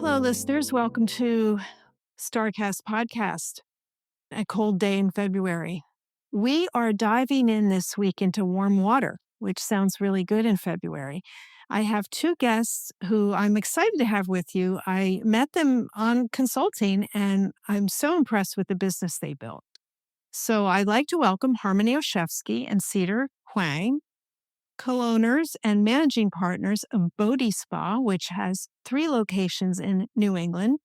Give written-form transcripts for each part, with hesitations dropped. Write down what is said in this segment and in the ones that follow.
Hello, listeners. Welcome to StarCast Podcast, a cold day in February. We are diving in this week into warm water, which sounds really good in February. I have two guests who I'm excited to have with you. I met them on consulting, and I'm so impressed with the business they built. So I'd like to welcome Harmony Oschefski and Cedar Hwang, co-owners and managing partners of Bodhi Spa, which has 3 locations in New England.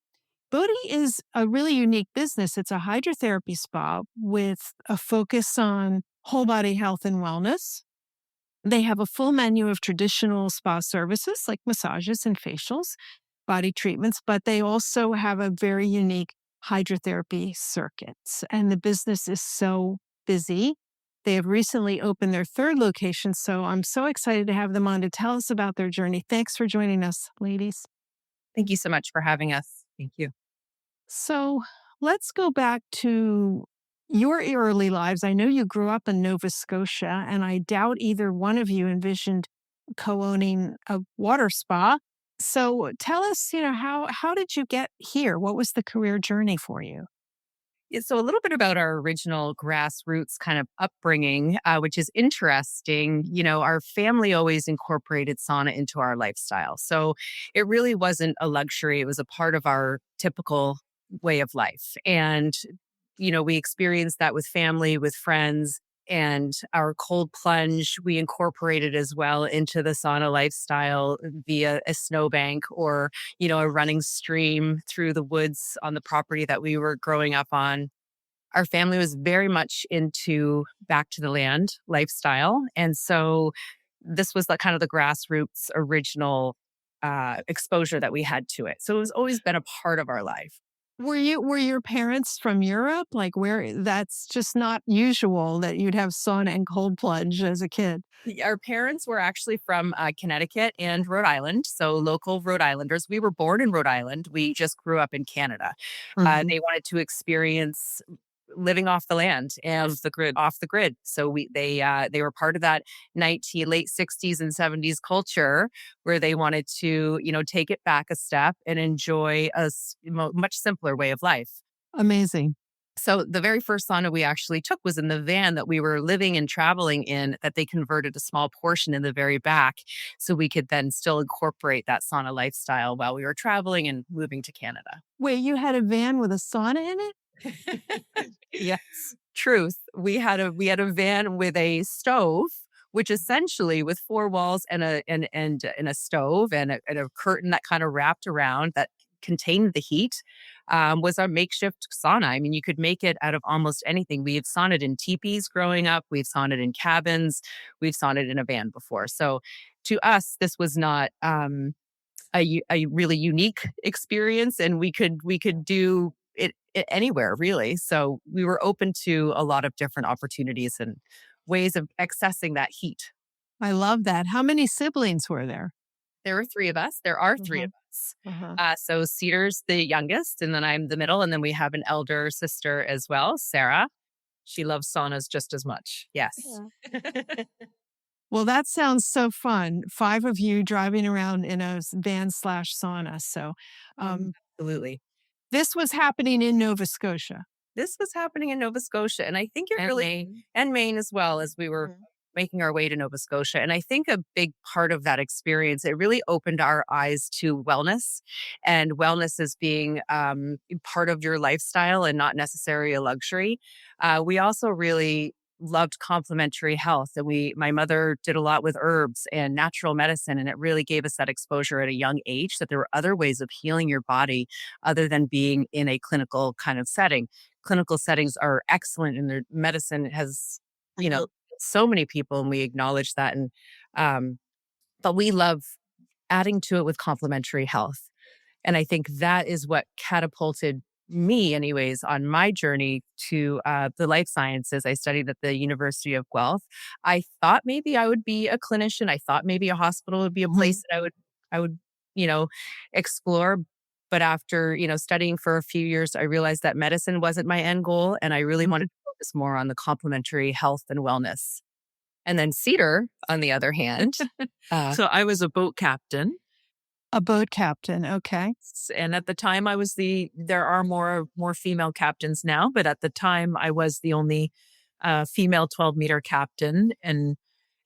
Bodhi is a really unique business. It's a hydrotherapy spa with a focus on whole body health and wellness. They have a full menu of traditional spa services like massages and facials, body treatments, but they also have a very unique hydrotherapy circuits. And the business is so busy. They have recently opened their 3rd location, so I'm so excited to have them on to tell us about their journey. Thanks for joining us, ladies. Thank you so much for having us. Thank you. So let's go back to your early lives. I know you grew up in Nova Scotia, and I doubt either one of you envisioned co-owning a water spa. So tell us, how did you get here? What was the career journey for you? Yeah, so a little bit about our original grassroots kind of upbringing, which is interesting. Our family always incorporated sauna into our lifestyle. So it really wasn't a luxury. It was a part of our typical way of life. And, we experienced that with family, with friends. And our cold plunge, we incorporated as well into the sauna lifestyle via a snowbank or, a running stream through the woods on the property that we were growing up on. Our family was very much into back to the land lifestyle. And so this was kind of the grassroots original exposure that we had to it. So it's always been a part of our life. Were your parents from Europe? Like where that's just not usual that you'd have sauna and cold plunge as a kid. Our parents were actually from Connecticut and Rhode Island, so local Rhode Islanders. We were born in Rhode Island. We just grew up in Canada. Mhm. They wanted to experience living off the land and off the grid. So they were part of that late 60s and 70s culture where they wanted to take it back a step and enjoy much simpler way of life. Amazing. So the very first sauna we actually took was in the van that we were living and traveling in, that they converted a small portion in the very back so we could then still incorporate that sauna lifestyle while we were traveling and moving to Canada. Wait, you had a van with a sauna in it? Yes, truth. We had a van with a stove, which essentially with 4 walls and a stove and a curtain that kind of wrapped around that contained the heat, was our makeshift sauna. I mean, you could make it out of almost anything. We've saunaed in teepees growing up. We've saunaed in cabins. We've saunaed in a van before. So to us, this was not a really unique experience, and we could do it anywhere really. So we were open to a lot of different opportunities and ways of accessing that heat. I love that. How many siblings were there? There were 3 of us. There are three Uh-huh. of us. Uh-huh. So Cedar's the youngest, and then I'm the middle, and then we have an elder sister as well, Sarah. She loves saunas just as much. Yes. Well, that sounds so fun. 5 of you driving around in a van/sauna. So, um, Absolutely. this was happening in Nova Scotia. This was happening in Nova Scotia. And I think it And really, Maine. and Maine as well, as we were Mhm. making our way to Nova Scotia. And I think a big part of that experience, it really opened our eyes to wellness, and wellness as being part of your lifestyle and not necessarily a luxury. We also really loved complementary health. And my mother did a lot with herbs and natural medicine. And it really gave us that exposure at a young age that there were other ways of healing your body other than being in a clinical kind of setting. Clinical settings are excellent, and their medicine has, you know, so many people, and we acknowledge that. And but we love adding to it with complementary health. And I think that is what catapulted me, anyways, on my journey to the life sciences. I studied at the University of Guelph. I thought maybe I would be a clinician. I thought maybe a hospital would be a Mhm. place that I would, you know, explore. But after, studying for a few years, I realized that medicine wasn't my end goal. And I really wanted Mhm. to focus more on the complementary health and wellness. And then Cedar, on the other hand, So I was a boat captain A boat captain. Okay. And at the time there are more female captains now, but at the time I was the only female 12-meter captain in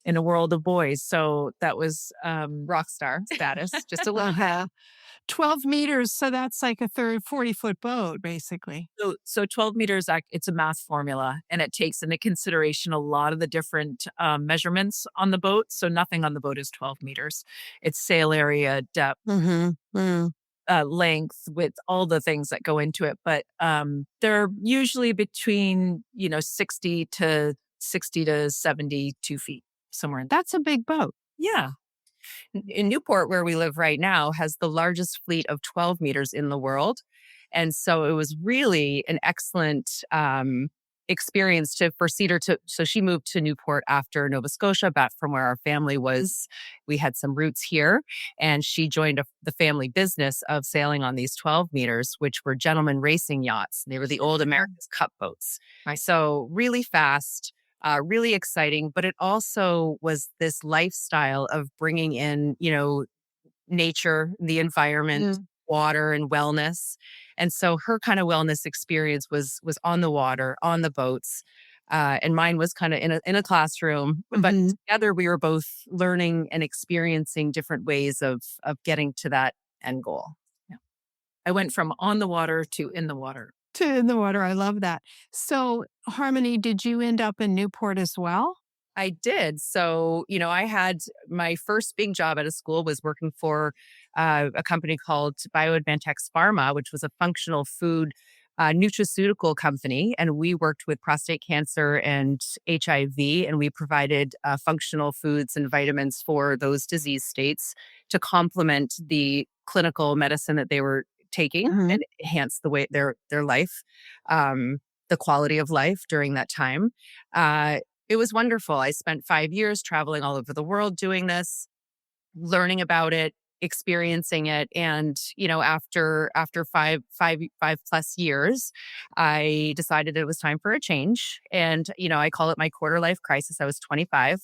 a world of boys. So that was rock star status. Just a little. Uh-huh. 12 meters. So that's like a 40-foot boat, basically. So 12 meters, it's a math formula, and it takes into consideration a lot of the different measurements on the boat. So nothing on the boat is 12 meters. It's sail area, depth, Mm-hmm. Mm. length, with all the things that go into it. But they're usually between 60 to 72 feet, somewhere in. That's a big boat. Yeah. In Newport, where we live right now, has the largest fleet of 12 meters in the world. And so it was really an excellent experience for Cedar so she moved to Newport after Nova Scotia, back from where our family was. We had some roots here, and she joined the family business of sailing on these 12 meters, which were gentlemen racing yachts. They were the old America's Cup boats. Right. So really fast, really exciting, but it also was this lifestyle of bringing in, nature, the environment, water, and wellness. And so her kind of wellness experience was on the water, on the boats, and mine was kind of in a classroom. But together we were both learning and experiencing different ways of getting to that end goal. Yeah. I went from on the water to in the water. To in the water. I love that. So, Harmony, did you end up in Newport as well? I did. So, I had my first big job at a school was working for a company called Bioadvantex Pharma, which was a functional food nutraceutical company. And we worked with prostate cancer and HIV, and we provided functional foods and vitamins for those disease states to complement the clinical medicine that they were taking and enhance the way their life, the quality of life during that time. It was wonderful. I spent 5 years traveling all over the world doing this, learning about it, experiencing it. And, after five plus years, I decided it was time for a change. And, I call it my quarter life crisis. I was 25.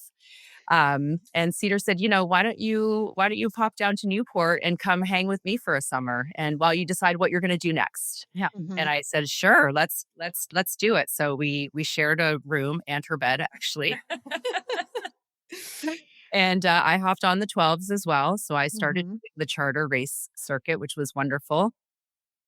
And Cedar said, why don't you pop down to Newport and come hang with me for a summer, and while you decide what you're going to do next. Yeah. And I said, sure, let's do it. So we shared a room and her bed, actually. And I hopped on the 12s as well. So I started the charter race circuit, which was wonderful.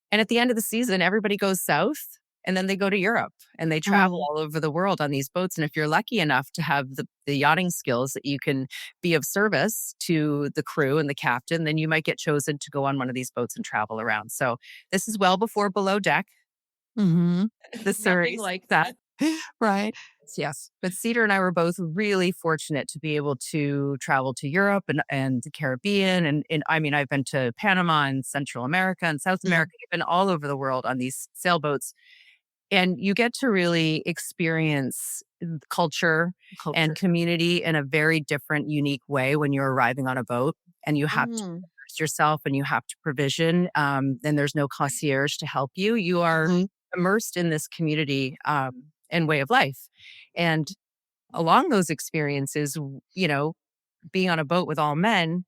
And at the end of the season, everybody goes south, and then they go to Europe, and they travel all over the world on these boats. And if you're lucky enough to have the yachting skills that you can be of service to the crew and the captain, then you might get chosen to go on one of these boats and travel around. So this is well before Below Deck. The series like that. Right. Yes. But Cedar and I were both really fortunate to be able to travel to Europe and the Caribbean. And I mean, I've been to Panama and Central America and South America. I've been all over the world on these sailboats. And you get to really experience culture and community in a very different, unique way when you're arriving on a boat, and you have to immerse yourself, and you have to provision. And there's no concierge to help you. You are immersed in this community and way of life. And along those experiences, being on a boat with all men,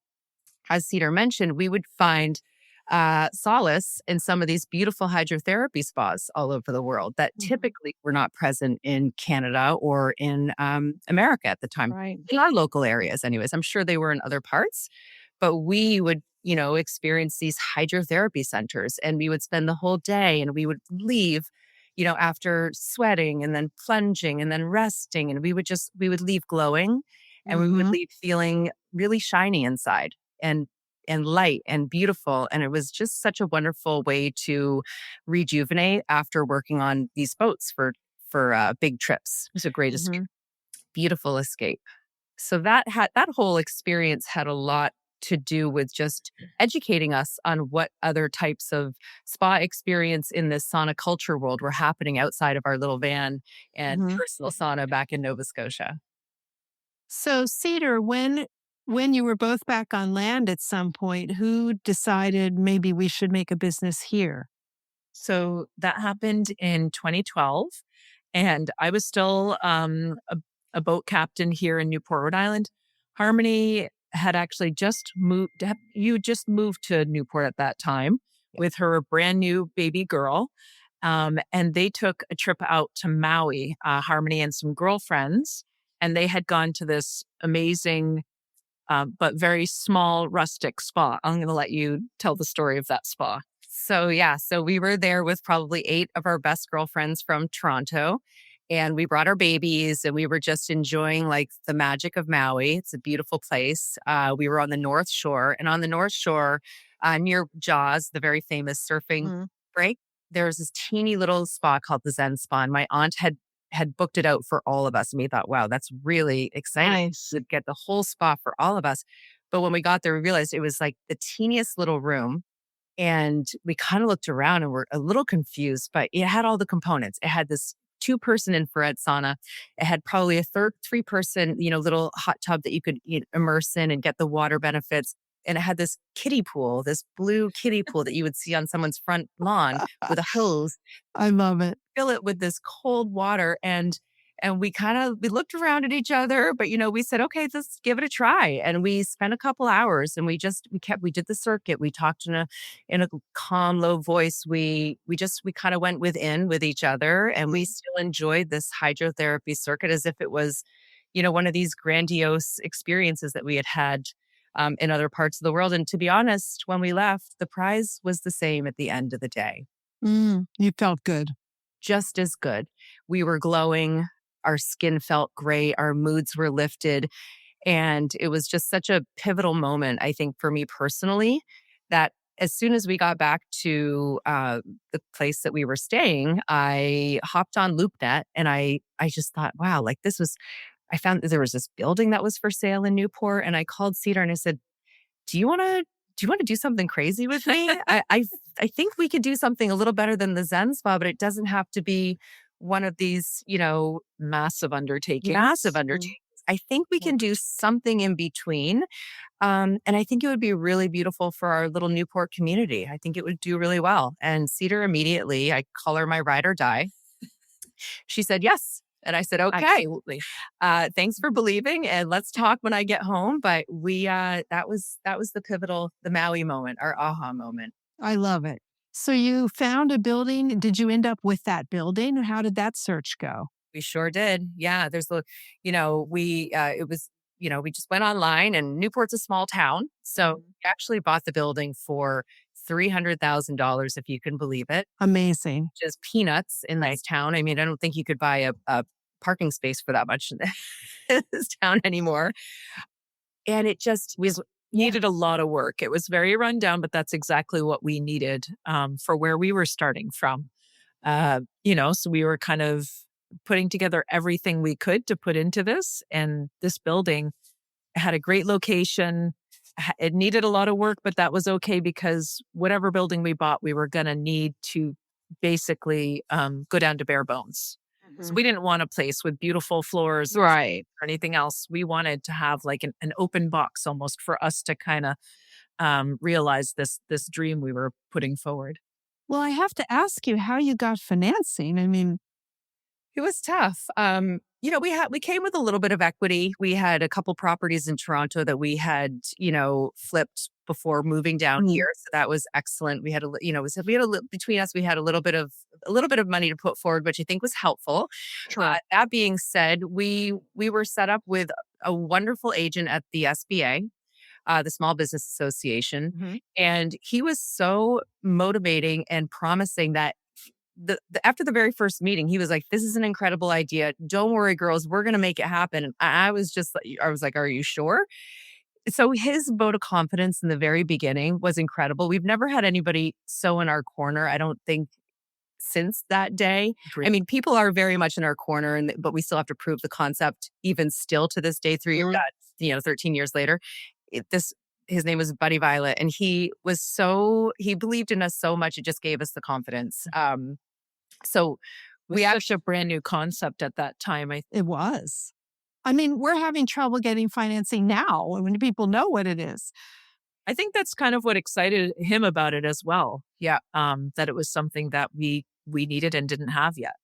as Cedar mentioned, we would find solace in some of these beautiful hydrotherapy spas all over the world that typically were not present in Canada or in America at the time. Right. In our local areas, anyways. I'm sure they were in other parts, but we would, experience these hydrotherapy centers, and we would spend the whole day, and we would leave, after sweating and then plunging and then resting, and we would leave glowing, and we would leave feeling really shiny inside and light and beautiful. And it was just such a wonderful way to rejuvenate after working on these boats for big trips. It was a great escape, beautiful escape. So that whole experience had a lot to do with just educating us on what other types of spa experience in this sauna culture world were happening outside of our little van and personal sauna back in Nova Scotia. So, Cedar, when you were both back on land at some point, who decided maybe we should make a business here? So that happened in 2012, and I was still a boat captain here in Newport, Rhode Island. Harmony had actually just moved. You just moved to Newport at that time with her brand new baby girl. And they took a trip out to Maui, Harmony and some girlfriends, and they had gone to this amazing, but very small rustic spa. I'm going to let you tell the story of that spa. So, yeah, so we were there with probably 8 of our best girlfriends from Toronto. And we brought our babies and we were just enjoying like the magic of Maui. It's a beautiful place. We were on the North Shore, and on the North Shore, near Jaws, the very famous surfing Mhm. break, there was this teeny little spa called the Zen Spa. And my aunt had booked it out for all of us. And we thought, wow, that's really exciting Nice. to get the whole spa for all of us. But when we got there, we realized it was like the teeniest little room. And we kind of looked around and were a little confused, but it had all the components. It had this 2-person infrared sauna. It had probably a 3-person, little hot tub that you could immerse in and get the water benefits. And it had this kiddie pool, this blue kiddie pool that you would see on someone's front lawn with a hose, I love it. fill it with this cold water. And we looked around at each other, but we said, okay, let's give it a try. And we spent a couple hours and we did the circuit. We talked in a calm, low voice. We kind of went within with each other, and we still enjoyed this hydrotherapy circuit as if it was, one of these grandiose experiences that we had in other parts of the world. And to be honest, when we left, the prize was the same at the end of the day, You felt good. just as good. We were glowing. Our skin felt great. Our moods were lifted. And it was just such a pivotal moment, I think, for me personally, that as soon as we got back to the place that we were staying, I hopped on LoopNet and I just thought, wow, like I found that there was this building that was for sale in Newport. And I called Cedar and I said, do you want to do something crazy with me? I think we could do something a little better than the Zen Spa, but it doesn't have to be one of these, Massive undertaking. massive undertakings. I think we can do something in between. And I think it would be really beautiful for our little Newport community. I think it would do really well. And Cedar immediately, I call her my ride or die. She said yes. And I said, okay, Absolutely. thanks for believing. And let's talk when I get home. But that was the Maui moment, our aha moment. I love it. So you found a building. Did you end up with that building? How did that search go? We sure did. Yeah. We just went online, and Newport's a small town. So we actually bought the building for $300,000, if you can believe it, Amazing. which is peanuts in this town. I mean, I don't think you could buy a parking space for that much in this town anymore. And it just needed a lot of work. It was very run down, but that's exactly what we needed for where we were starting from. So we were kind of putting together everything we could to put into this. And this building had a great location. It needed a lot of work, but that was okay because whatever building we bought, we were going to need to basically go down to bare bones. So we didn't want a place with beautiful floors Right. or anything else. We wanted to have like an open box almost for us to kind of realize this dream we were putting forward. Well, I have to ask you how you got financing. I mean, It was tough. We came with a little bit of equity. We had a couple properties in Toronto that we had, flipped before moving down here. So that was excellent. We had between us, we had a little bit of money to put forward, which I think was helpful. That being said, we were set up with a wonderful agent at the SBA, the Small Business Association, and he was so motivating and promising that after the very first meeting, he was like, "This is an incredible idea. Don't worry, girls, we're going to make it happen." And I was like, "Are you sure?" So his vote of confidence in the very beginning was incredible. We've never had anybody so in our corner, I don't think, since that day. I mean, people are very much in our corner, but we still have to prove the concept even still to this day, 13 years later. His name was Buddy Violet, and he believed in us so much. It just gave us the confidence. So we actually a brand new concept at that time. It was. I mean, we're having trouble getting financing now when people know what it is. I think that's kind of what excited him about it as well. Yeah. That it was something that we needed and didn't have yet.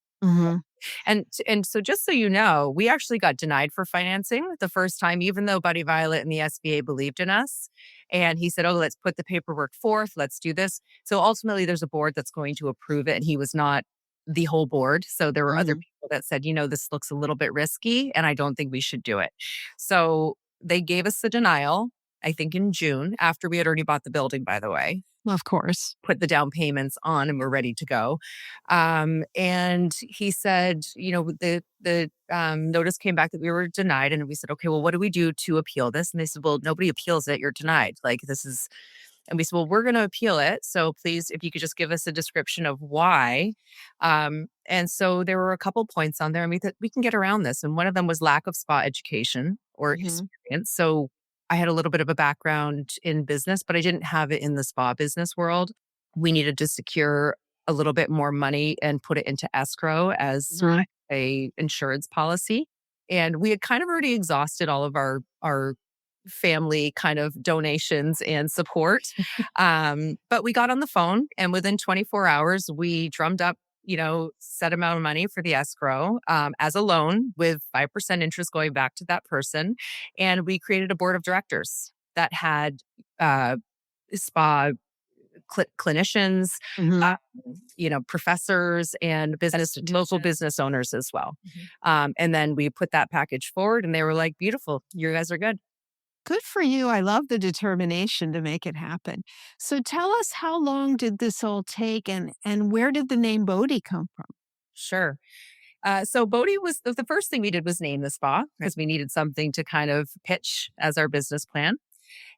And so just so you know, we actually got denied for financing the first time, even though Buddy Violet and the SBA believed in us. And he said, "Oh, let's put the paperwork forth. Let's do this." So ultimately, there's a board that's going to approve it, and he was not the whole board. So there were other Mhm. people that said, "This looks a little bit risky, and I don't think we should do it." So they gave us the denial, I think in June, after we had already bought the building, by the way, Of course. put the down payments on, and we're ready to go. And he said, the notice came back that we were denied, and we said, "Okay, well, what do we do to appeal this?" And they said, "Well, nobody appeals it. You're denied. Like this is." And we said, "Well, we're going to appeal it. So please, if you could just give us a description of why." And so there were a couple points on there, and we thought we can get around this. And one of them was lack of spa education or Mhm. experience. So I had a little bit of a background in business, but I didn't have it in the spa business world. We needed to secure a little bit more money and put it into escrow as Mhm. a insurance policy. And we had kind of already exhausted all of our family kind of donations and support. But we got on the phone, and within 24 hours, we drummed up, set amount of money for the escrow as a loan with 5% interest going back to that person. And we created a board of directors that had uh, spa clinicians, uh, Mhm. professors and local business owners as well. Mhm. And then we put that package forward, and they were like, "Beautiful, you guys are good." Good for you. I love the determination to make it happen. So tell us, how long did this all take, and where did the name Bodhi come from? Sure. So Bodhi was the first thing we did was name the spa because we needed something to kind of pitch as our business plan.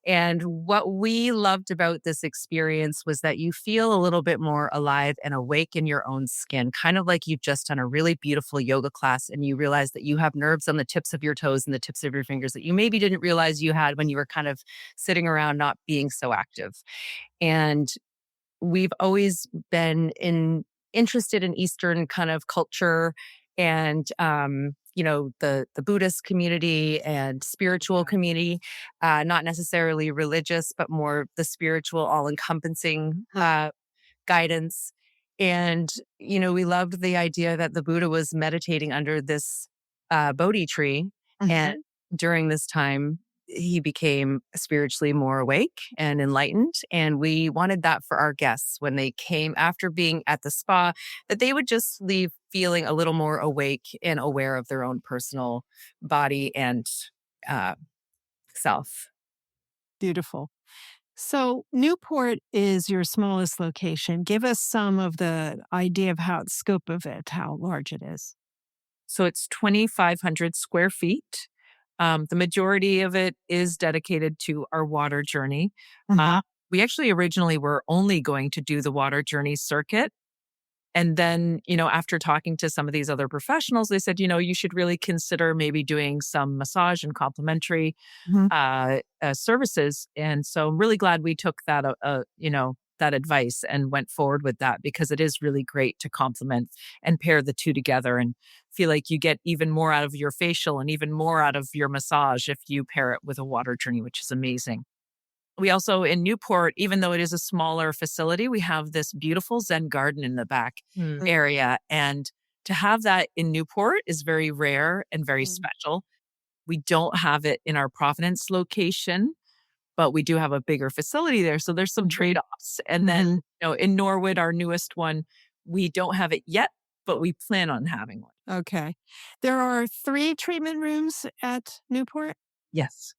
And what we loved about this experience was that you feel a little bit more alive and awake in your own skin, kind of like you've just done a really beautiful yoga class and you realize that you have nerves on the tips of your toes and the tips of your fingers that you maybe didn't realize you had when you were kind of sitting around not being so active. And we've always been interested in Eastern kind of culture and the Buddhist community and spiritual community, not necessarily religious, but more the spiritual, all encompassing guidance. And, we loved the idea that the Buddha was meditating under this Bodhi tree. And Mhm. during this time, he became spiritually more awake and enlightened. And we wanted that for our guests when they came after being at the spa, that they would just leave feeling a little more awake and aware of their own personal body and uh, self. Beautiful. So Newport is your smallest location. Give us some of the idea of scope of it, how large it is. So it's 2,500 square feet. The majority of it is dedicated to our water journey. Mhm. We actually originally were only going to do the water journey circuit. And then, after talking to some of these other professionals, they said, you should really consider maybe doing some massage and complementary Mhm. services. And so I'm really glad we took that advice and went forward with that because it is really great to complement and pair the two together and feel like you get even more out of your facial and even more out of your massage if you pair it with a water journey, which is amazing. We also in Newport, even though it is a smaller facility, we have this beautiful Zen garden in the back area. And to have that in Newport is very rare and very Mhm. special. We don't have it in our Providence location, but we do have a bigger facility there. So there's some Mhm. trade-offs. And then, Mhm. in Norwood, our newest one, we don't have it yet, but we plan on having one. Okay. There are 3 treatment rooms at Newport Yes.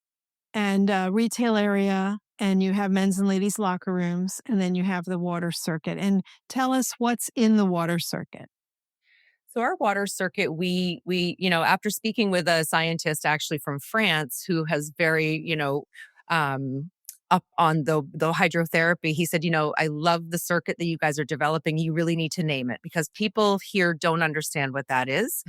and a retail area, and you have men's and ladies' locker rooms, and then you have the water circuit. And tell us what's in the water circuit. So our water circuit, after speaking with a scientist actually from France who has very, um, up on the hydrotherapy, he said, I love the circuit that you guys are developing. You really need to name it because people here don't understand what that is.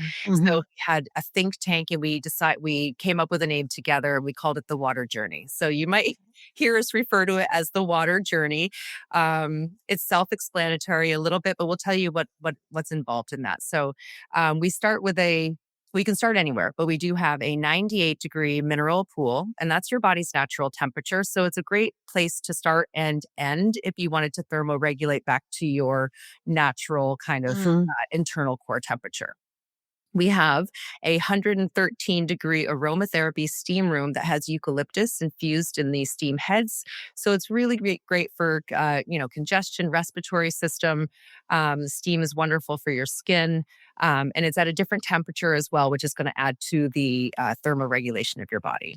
So Mhm. we had a think tank and we came up with a name together and we called it the water journey. So you might hear us refer to it as the water journey. It's self-explanatory a little bit, but we'll tell you what's involved in that. So we start with we can start anywhere, but we do have a 98-degree mineral pool, and that's your body's natural temperature. So it's a great place to start and end if you wanted to thermoregulate back to your natural kind of Mhm. internal core temperature. We have a 113-degree aromatherapy steam room that has eucalyptus infused in these steam heads. So it's really great for congestion, respiratory system. Steam is wonderful for your skin, and it's at a different temperature as well, which is going to add to the thermoregulation of your body.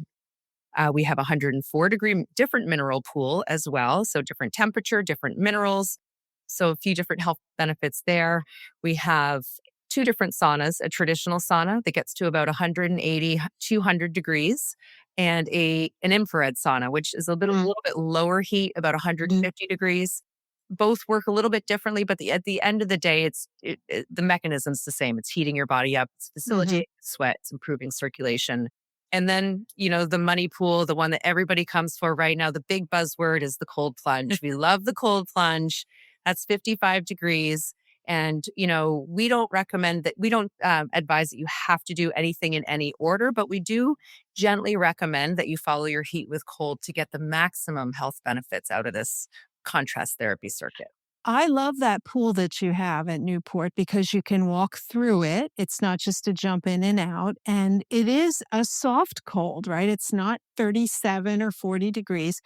We have a 104-degree different mineral pool as well. So different temperature, different minerals. So a few different health benefits there. We have two different saunas, a traditional sauna that gets to about 180, 200 degrees, and an infrared sauna, which is little bit lower heat, about 150 degrees. Both work a little bit differently, but at the end of the day, the mechanism's the same. It's heating your body up, it's facilitating sweat, it's improving circulation. And then, the money pool, the one that everybody comes for right now, the big buzzword is the cold plunge. We love the cold plunge. That's 55 degrees. And, we don't recommend that, we don't advise that you have to do anything in any order, but we do gently recommend that you follow your heat with cold to get the maximum health benefits out of this contrast therapy circuit. I love that pool that you have at Newport because you can walk through it. It's not just a jump in and out. And it is a soft cold, right? It's not 37 or 40 degrees.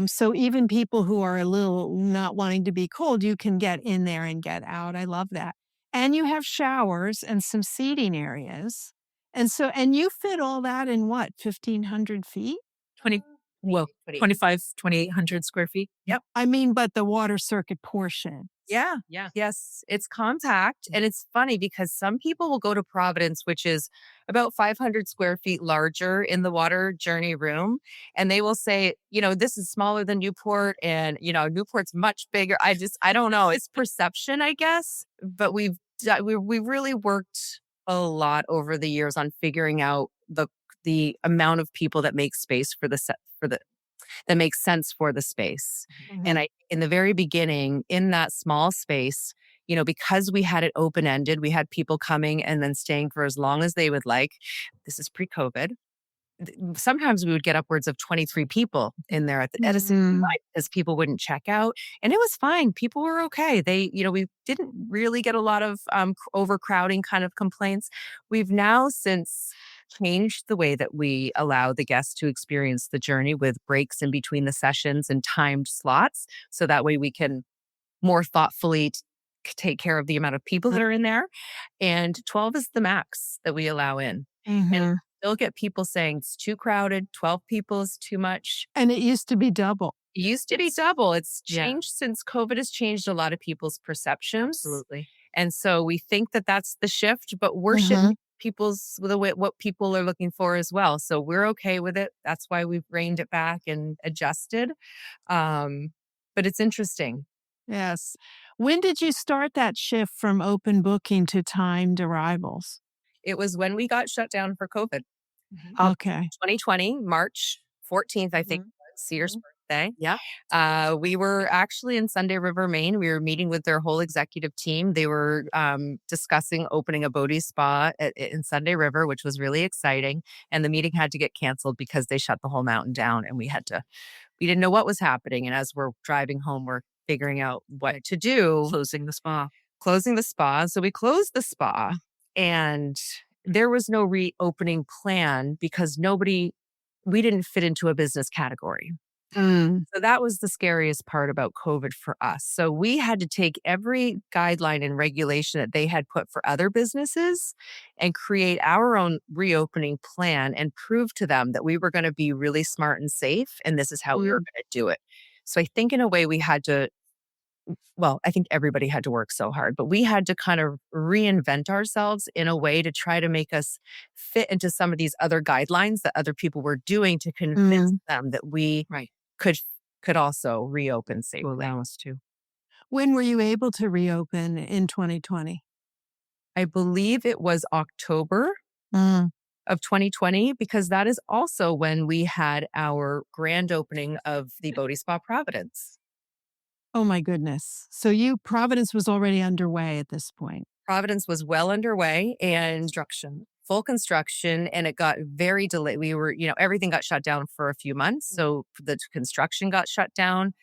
So even people who are a little not wanting to be cold, you can get in there and get out. I love that. And you have showers and some seating areas. And you fit all that in what, 1,500 feet? 20, well, 25, 2,800 square feet. Yep. I mean, but the water circuit portion. Yeah. Yeah. Yes. It's compact. And it's funny because some people will go to Providence, which is about 500 square feet larger in the water journey room. And they will say, this is smaller than Newport. And, Newport's much bigger. I don't know. It's perception, I guess. But we really worked a lot over the years on figuring out the amount of people that make space for that makes sense for the space. And in the very beginning, in that small space, because we had it open-ended, we had people coming and then staying for as long as they would like. This is pre-COVID. Sometimes we would get upwards of 23 people in there at a single time because people wouldn't check out. And it was fine. People were okay. We didn't really get a lot of overcrowding kind of complaints. We've now since changed the way that we allow the guests to experience the journey with breaks in between the sessions and timed slots. So that way we can more thoughtfully take care of the amount of people that are in there. And 12 is the max that we allow in. And still get people saying it's too crowded, 12 people is too much. And it used to be double. It used to be double. It's changed since COVID has changed a lot of people's perceptions. Absolutely. And so we think that that's the shift, but we're shifting what people are looking for as well. So we're okay with it. That's why we've reined it back and adjusted. But it's interesting. Yes. When did you start that shift from open booking to timed arrivals? It was when we got shut down for COVID. Okay. 2020, March 14th, I think, was Sears' birthday. Yeah. We were actually in Sunday River, Maine. We were meeting with their whole executive team. They were discussing opening a Bodhi spa in Sunday River, which was really exciting. And the meeting had to get canceled because they shut the whole mountain down and we didn't know what was happening. And as we're driving home, we're figuring out what to do. Closing the spa. So we closed the spa and there was no reopening plan because we didn't fit into a business category. So that was the scariest part about COVID for us. So we had to take every guideline and regulation that they had put for other businesses and create our own reopening plan and prove to them that we were going to be really smart and safe. And this is how we were going to do it. So I think in a way I think everybody had to work so hard, but we had to kind of reinvent ourselves in a way to try to make us fit into some of these other guidelines that other people were doing to convince them that we could also reopen safely. To allow us to. When were you able to reopen in 2020? I believe it was October of 2020, because that is also when we had our grand opening of the Bodhi Spa Providence. Oh my goodness. So Providence was already underway at this point. Providence was well underway and full construction, and it got very delayed. We were, everything got shut down for a few months. So the construction got shut down.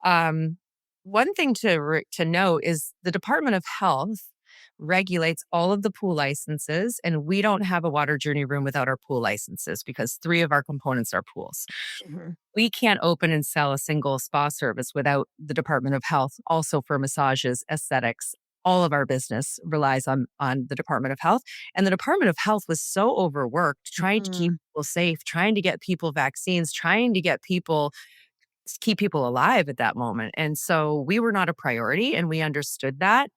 One thing to note is the Department of Health regulates all of the pool licenses. And we don't have a water journey room without our pool licenses because 3 of our components are pools. Mhm. We can't open and sell a single spa service without the Department of Health, also for massages, aesthetics. All of our business relies on the Department of Health. And the Department of Health was so overworked trying to keep Mhm. people safe, trying to get people vaccines, trying to get people keep people alive at that moment. And so we were not a priority and we understood that,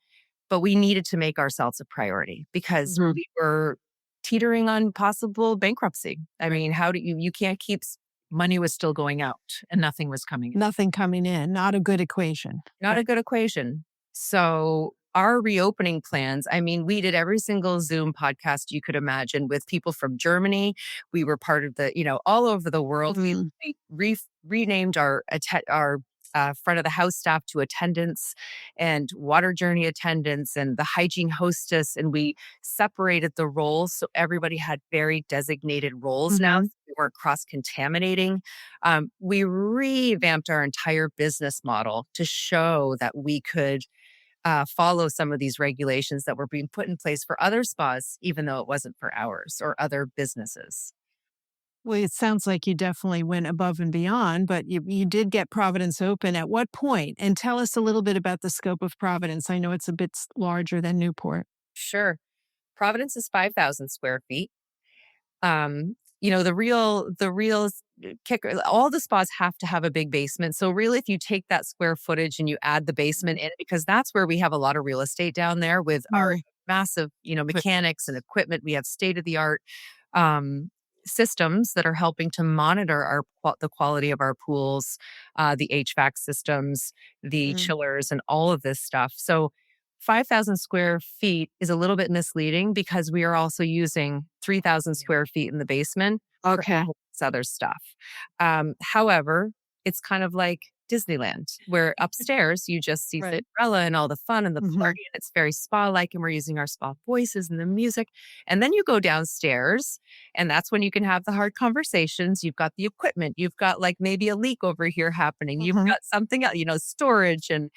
but we needed to make ourselves a priority because Mhm. we were teetering on possible bankruptcy. I mean, how do you can't keep Money was still going out and nothing was coming in. Nothing coming in, not a good equation. not a good equation. So our reopening plans, I mean, we did every single Zoom podcast you could imagine with people from Germany. We were part of all over the world. We, Mhm. we renamed our front of the house staff to attendants and water journey attendants and the hygiene hostess. And we separated the roles. So everybody had very designated roles now. Mhm. So we weren't cross contaminating. We revamped our entire business model to show that we could follow some of these regulations that were being put in place for other spas, even though it wasn't for ours or other businesses. Well, it sounds like you definitely went above and beyond, but you did get Providence open. At what point? And tell us a little bit about the scope of Providence. I know it's a bit larger than Newport. Sure. Providence is 5,000 square feet. The real kicker, all the spas have to have a big basement. So really, if you take that square footage and you add the basement in, because that's where we have a lot of real estate down there with our Mm. massive, mechanics and equipment. We have state of the art um, systems that are helping to monitor the quality of our pools, the HVAC systems, the Mm. chillers, and all of this stuff. So 5,000 square feet is a little bit misleading because we are also using 3,000 square feet in the basement for Okay. all this other stuff. However, it's kind of like Disneyland, where upstairs you just see Right. Cinderella and all the fun and the Mhm. party, and it's very spa-like, and we're using our spa voices and the music. And then you go downstairs, and that's when you can have the hard conversations. You've got the equipment, you've got like maybe a leak over here happening, you've Mhm. got something else, storage and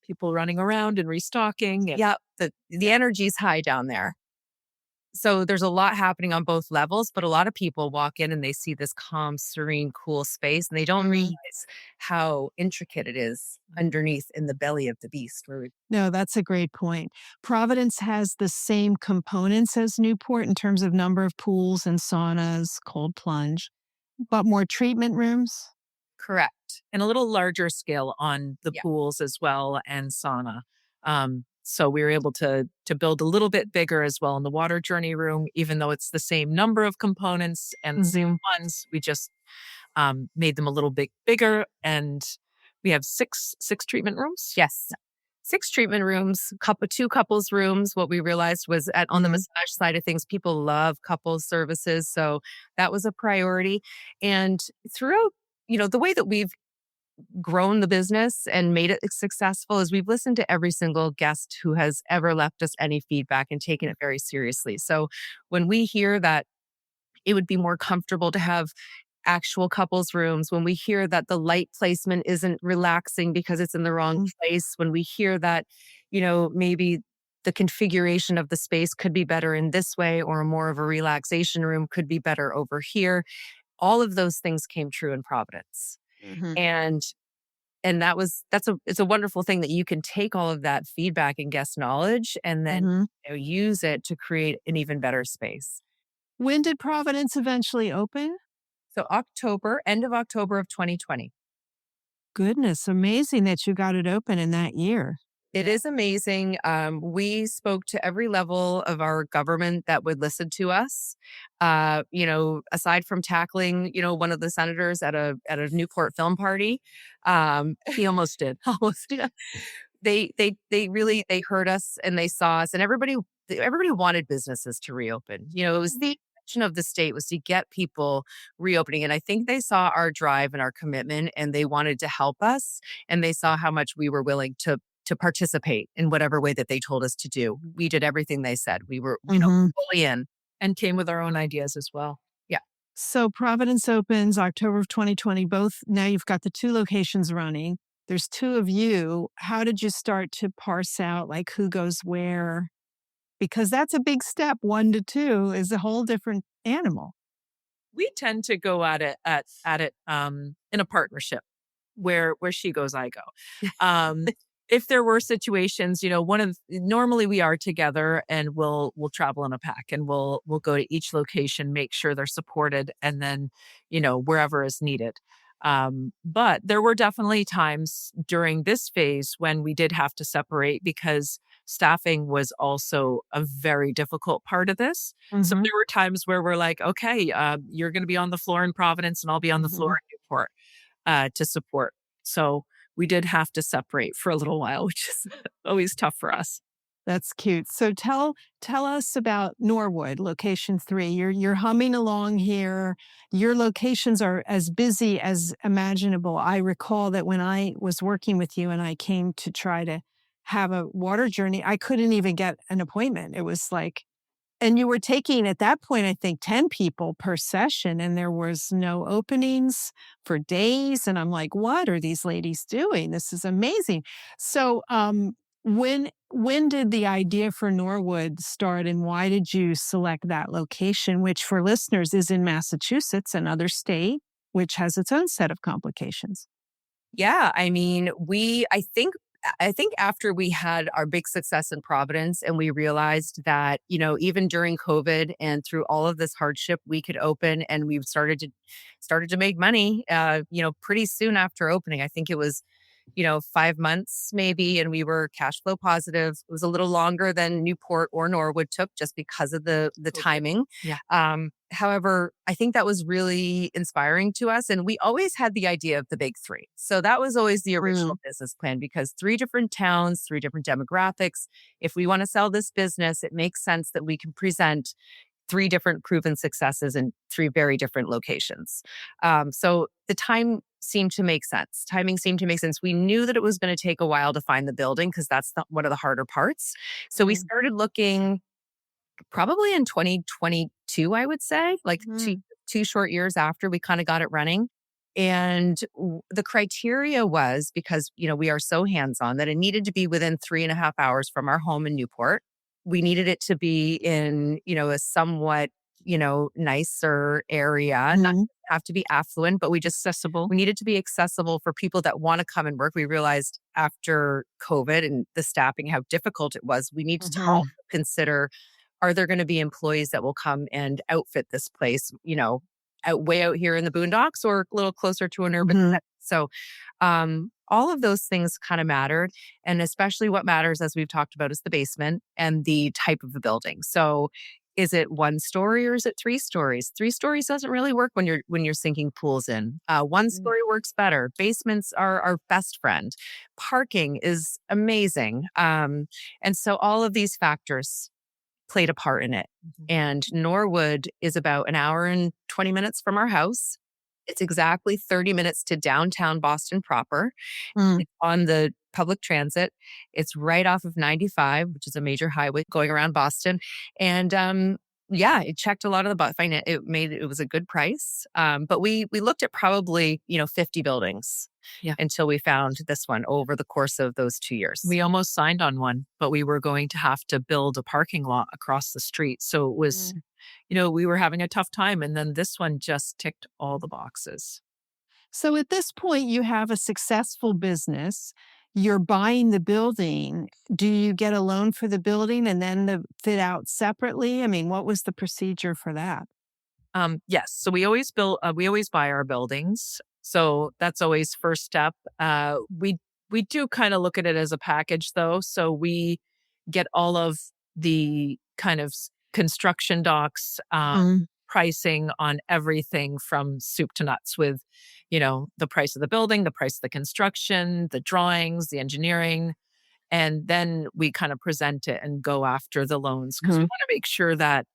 People running around and restocking. And yeah, the energy's high down there. So there's a lot happening on both levels, but a lot of people walk in and they see this calm, serene, cool space, and they don't Mhm. realize how intricate it is underneath in the belly of the beast. No, that's a great point. Providence has the same components as Newport in terms of number of pools and saunas, cold plunge, but more treatment rooms. Correct. and a little larger scale on the Yeah. pools as well and sauna. So we were able to build a little bit bigger as well in the water journey room, even though it's the same number of components and the same Mhm. ones. We just made them a little bit bigger, and we have six treatment rooms. Yes. 6 treatment rooms, 2 couples rooms. What we realized was on the Mhm. massage side of things, people love couples services. So that was a priority. And throughout, the way that we've grown the business and made it successful is we've listened to every single guest who has ever left us any feedback and taken it very seriously. So when we hear that it would be more comfortable to have actual couples rooms, when we hear that the light placement isn't relaxing because it's in the wrong Mhm. place, when we hear that, maybe the configuration of the space could be better in this way or more of a relaxation room could be better over here, all of those things came true in Providence. Mhm. And it's a wonderful thing that you can take all of that feedback and guest knowledge and then Mhm. use it to create an even better space. When did Providence eventually open? So end of October of 2020. Goodness, amazing that you got it open in that year. It is amazing. We spoke to every level of our government that would listen to us. Aside from tackling, one of the senators at a Newport film party, He almost did. almost, they heard us and they saw us, and everybody wanted businesses to reopen. It was the intention of the state was to get people reopening, and I think they saw our drive and our commitment, and they wanted to help us, and they saw how much we were willing to participate in whatever way that they told us to do. We did everything they said. We were, Mhm. fully in. And came with our own ideas as well. Yeah. So Providence opens October of 2020. Both now you've got the two locations running. there's two of you. How did you start to parse out like who goes where? Because that's a big step. 1 to 2 is a whole different animal. We tend to go at it in a partnership where she goes, I go. Um, if there were situations, normally we are together and we'll travel in a pack and we'll go to each location, make sure they're supported, and then, wherever is needed. But there were definitely times during this phase when we did have to separate because staffing was also a very difficult part of this. So Mhm, there were times where we're like, okay, you're going to be on the floor in Providence and I'll be on the floor mhm. in Newport to support. So we did have to separate for a little while, which is always tough for us. That's cute. So tell us about Norwood, location 3. You're humming along here. Your locations are as busy as imaginable. I recall that when I was working with you and I came to try to have a water journey, I couldn't even get an appointment. It was like, and you were taking at that point, I think 10 people per session, and there was no openings for days. And I'm like, what are these ladies doing? This is amazing. So, when did the idea for Norwood start, and why did you select that location, which for listeners is in Massachusetts, another state, which has its own set of complications? Yeah, I mean, I think after we had our big success in Providence and we realized that, even during COVID and through all of this hardship, we could open and we started to make money pretty soon after opening. I think it was 5 months maybe, and we were cash flow positive. It was a little longer than Newport or Norwood took just because of the COVID. timing. Yeah. However, I think that was really inspiring to us, and we always had the idea of the big 3. So that was always the original Mm, business plan because 3 different towns, 3 different demographics. If we wanna sell this business, it makes sense that we can present 3 different proven successes in 3 very different locations. So the timing seemed to make sense. We knew that it was going to take a while to find the building because that's one of the harder parts. So we mm, started looking probably in 2022, I would say, like mm, two short years after we kind of got it running. And the criteria was because, we are so hands on that it needed to be within 3.5 hours from our home in Newport. We needed it to be in, a somewhat, nicer area, not mhm, have to be affluent, but Accessible. we needed to be accessible for people that want to come and work. We realized after COVID and the staffing how difficult it was. We needed to also mhm, consider, are there going to be employees that will come and outfit this place, way out here in the boondocks or a little closer to an urban mhm, setting? So, all of those things kind of mattered. And especially what matters, as we've talked about, is the basement and the type of the building. So, is it 1 story or is it 3 stories? 3 stories doesn't really work when you're sinking pools in. One mm, story works better. Basements are our best friend. Parking is amazing. And so all of these factors played a part in it. Mhm. And Norwood is about an hour and 20 minutes from our house. It's exactly 30 minutes to downtown Boston proper. mm. It's on the public transit. It's right off of 95, which is a major highway going around Boston. And yeah, it checked a lot of the finance. It was a good price. But we looked at probably 50 buildings Yeah. until we found this one over the course of those 2 years. We almost signed on one, but we were going to have to build a parking lot across the street. So it was, Mm. we were having a tough time. And then this one just ticked all the boxes. So at this point, you have a successful business. You're buying the building. Do you get a loan for the building and then the fit out separately? I mean, what was the procedure for that? Yes. So we always buy our buildings. So that's always first step. We do kind of look at it as a package though. So we get all of the kind of construction docs, Mm, pricing on everything from soup to nuts with, the price of the building, the price of the construction, the drawings, the engineering. And then we kind of present it and go after the loans because we mhm. want to make sure that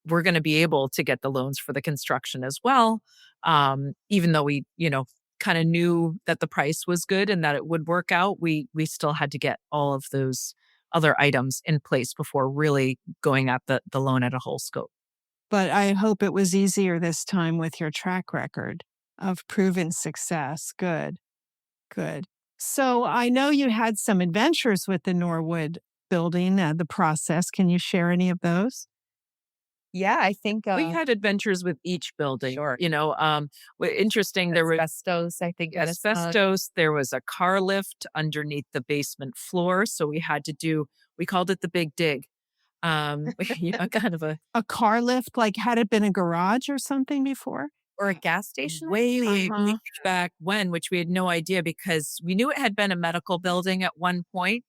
we're going to be able to get the loans for the construction as well. Even though we, kind of knew that the price was good and that it would work out, we still had to get all of those other items in place before really going at the loan at a whole scope. But I hope it was easier this time with your track record of proven success. Good, good. So I know you had some adventures with the Norwood building, the process. Can you share any of those? Yeah, I think We had adventures with each building. sure. Interesting. There was Asbestos, I think was asbestos. There was a car lift underneath the basement floor. So we called it the big dig. Kind of a A car lift, like had it been a garage or something before? or a gas station. way back when, which we had no idea because we knew it had been a medical building at one point.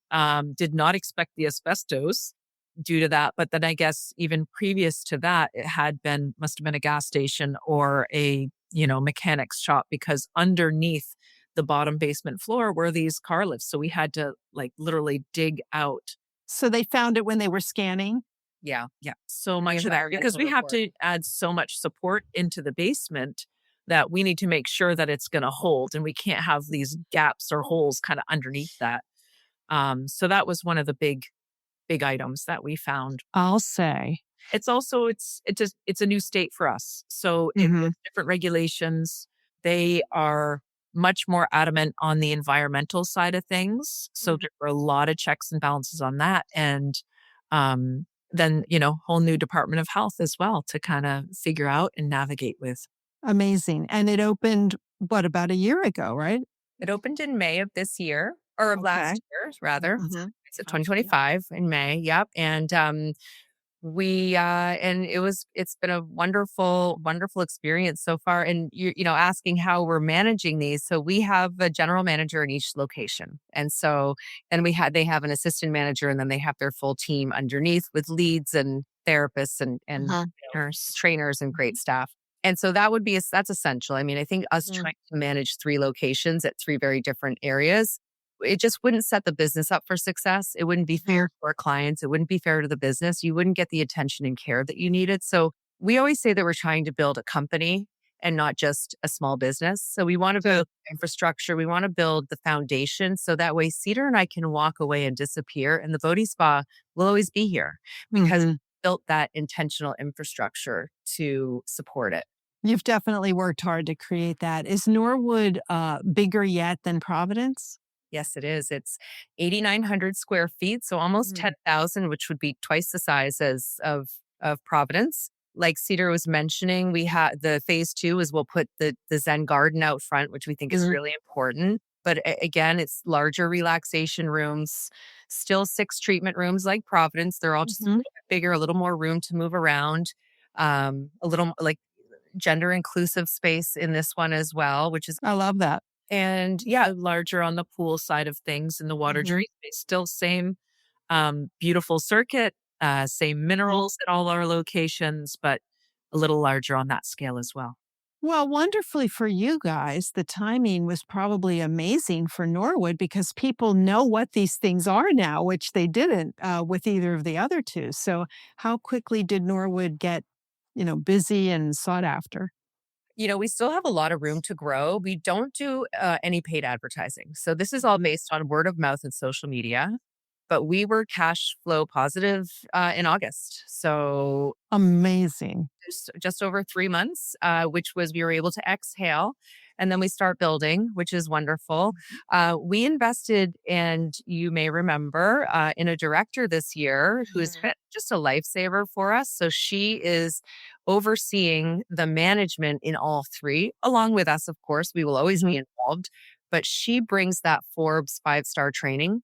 Did not expect the asbestos due to that. But then I guess even previous to that, must have been a gas station or mechanic's shop because underneath the bottom basement floor were these car lifts. So we had to like literally dig out So they found it when they were scanning? Yeah. so much of that because we have to add so much support into the basement that we need to make sure that it's going to hold and we can't have these gaps or holes kind of underneath that. So that was one of the big items that we found. I'll say. It's also it's a new state for us. So Mhm. with different regulations, they are much more adamant on the environmental side of things. So there were a lot of checks and balances on that. And then, whole new Department of Health as well to kind of figure out and navigate with. Amazing. And it opened, what, about a year ago, right? It opened in May of this year, or of Okay. last year, rather. Mhm. It's 2025 in May. Yep. And it's been a wonderful experience so far. And asking how we're managing these. So we have a general manager in each location. And so, and they have an assistant manager and then they have their full team underneath with leads and therapists and Uh-huh. trainers and great staff. And so that's essential. I mean, I think us trying to manage 3 locations at 3 very different areas, it just wouldn't set the business up for success. It wouldn't be fair to our clients. It wouldn't be fair to the business. You wouldn't get the attention and care that you needed. So we always say that we're trying to build a company and not just a small business. So we want to build infrastructure. We want to build the foundation. So that way Cedar and I can walk away and disappear and the Bodhi Spa will always be here because we built that intentional infrastructure to support it. You've definitely worked hard to create that. Is Norwood bigger yet than Providence? Yes, it is. It's 8,900 square feet, so almost 10,000, which would be twice the size of Providence. Like Cedar was mentioning, we had the phase 2 is we'll put the Zen garden out front, which we think is really important. But again, it's larger relaxation rooms, still 6 treatment rooms like Providence. They're all just a little bit bigger, a little more room to move around, a little like gender inclusive space in this one as well, which is I love that. and Larger on the pool side of things and the water treatment. Still same beautiful circuit, same minerals at all our locations, but a little larger on that scale as well. Well, wonderfully for you guys, the timing was probably amazing for Norwood because people know what these things are now, which they didn't with either of the other two. So, how quickly did Norwood get, busy and sought after? we still have a lot of room to grow. We don't do any paid advertising. So this is all based on word of mouth and social media. But we were cash flow positive in August. So Amazing. just over 3 months, which was we were able to exhale. And then we start building, which is wonderful. We invested, and you may remember, in a director this year who has been just a lifesaver for us. So she is overseeing the management in all 3, along with us, of course. We will always be involved. But she brings that Forbes 5-star training.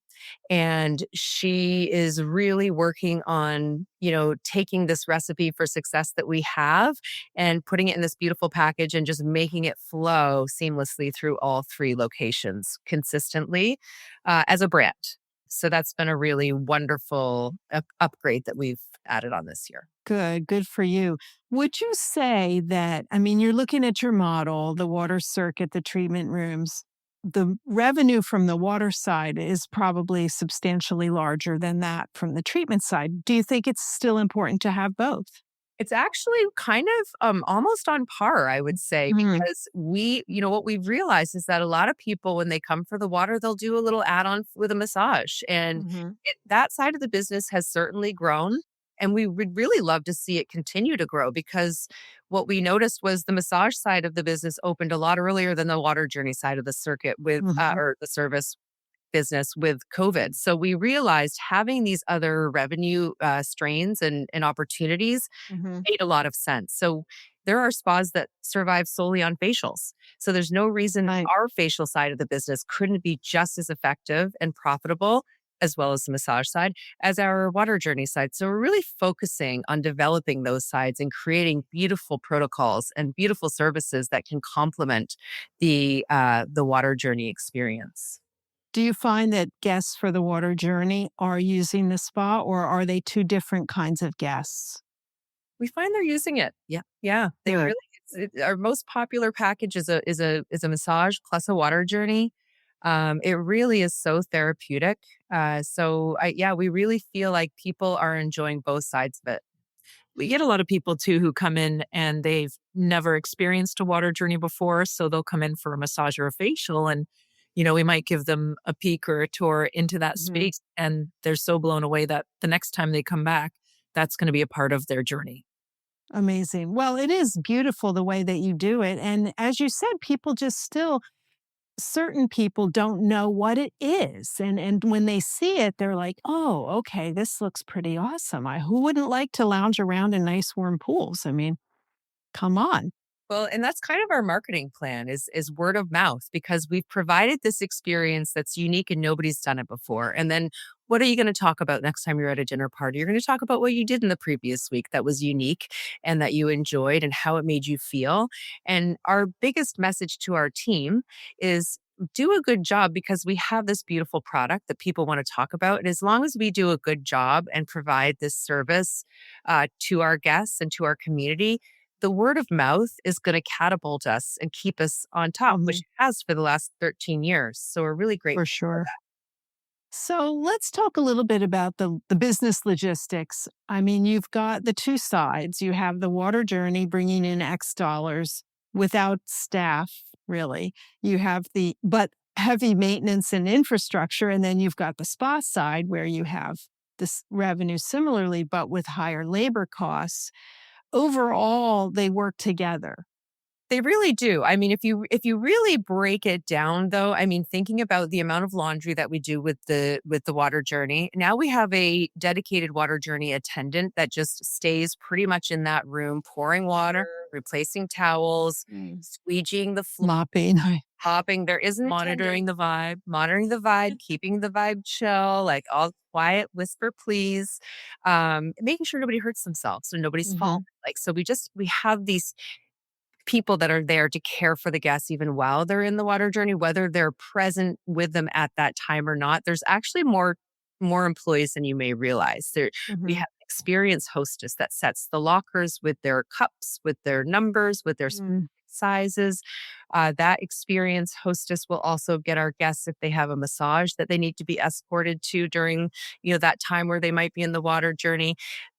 And she is really working on, taking this recipe for success that we have and putting it in this beautiful package and just making it flow seamlessly through all 3 locations consistently as a brand. So that's been a really wonderful upgrade that we've added on this year. Good for you. Would you say that, I mean, you're looking at your model, the water circuit, the treatment rooms, the revenue from the water side is probably substantially larger than that from the treatment side. Do you think it's still important to have both? It's actually kind of almost on par, I would say, because what we've realized is that a lot of people, when they come for the water, they'll do a little add on with a massage. And that side of the business has certainly grown. And we would really love to see it continue to grow, because what we noticed was the massage side of the business opened a lot earlier than the water journey side of the circuit with, Mhm. or the service business with COVID. So we realized having these other revenue strains and opportunities Mhm. made a lot of sense. So there are spas that survive solely on facials. So there's no reason Right. our facial side of the business couldn't be just as effective and profitable, as well as the massage side, as our water journey side. So we're really focusing on developing those sides and creating beautiful protocols and beautiful services that can complement the water journey experience. Do you find that guests for the water journey are using the spa, or are they two different kinds of guests? We find they're using it. Yeah. Yeah. They Good. really, our most popular package is a massage plus a water journey. It really is so therapeutic. Yeah, we really feel like people are enjoying both sides of it. We get a lot of people too who come in and they've never experienced a water journey before. So they'll come in for a massage or a facial. And, we might give them a peek or a tour into that Mhm. space. And they're so blown away that the next time they come back, that's going to be a part of their journey. Amazing. Well, it is beautiful the way that you do it. And as you said, people just still, certain people don't know what it is. And when they see it, they're like, oh, okay, this looks pretty awesome. Who wouldn't like to lounge around in nice warm pools? I mean, come on. Well, and that's kind of our marketing plan is word of mouth, because we've provided this experience that's unique and nobody's done it before. And then what are you going to talk about next time you're at a dinner party? You're going to talk about what you did in the previous week that was unique and that you enjoyed and how it made you feel. And our biggest message to our team is do a good job, because we have this beautiful product that people want to talk about. And as long as we do a good job and provide this service to our guests and to our community, the word of mouth is going to catapult us and keep us on top, which Mhm. it has for the last 13 years. So we're really For grateful for sure. that. So let's talk a little bit about the business logistics. I mean, you've got the two sides. You have the water journey bringing in X dollars without staff, really. You have the, but heavy maintenance and infrastructure. And then you've got the spa side where you have this revenue similarly, but with higher labor costs. Overall, they work together. They really do. I mean, if you really break it down though, I mean, thinking about the amount of laundry that we do with the water journey, now we have a dedicated water journey attendant that just stays pretty much in that room, pouring water, replacing towels, Mm. squeegeeing the floor, Mopping. hopping. There is an attendant Monitoring the vibe. monitoring the vibe, keeping the vibe chill, like all quiet, whisper, please, making sure nobody hurts themselves, so nobody's falling. Mhm. Like, so we have these people that are there to care for the guests even while they're in the water journey, whether they're present with them at that time or not. There's actually more employees than you may realize. We have Mhm. an experienced hostess that sets the lockers with their cups, with their numbers, with their Mm. sizes. That experienced hostess will also get our guests, if they have a massage that they need to be escorted to during, that time where they might be in the water journey.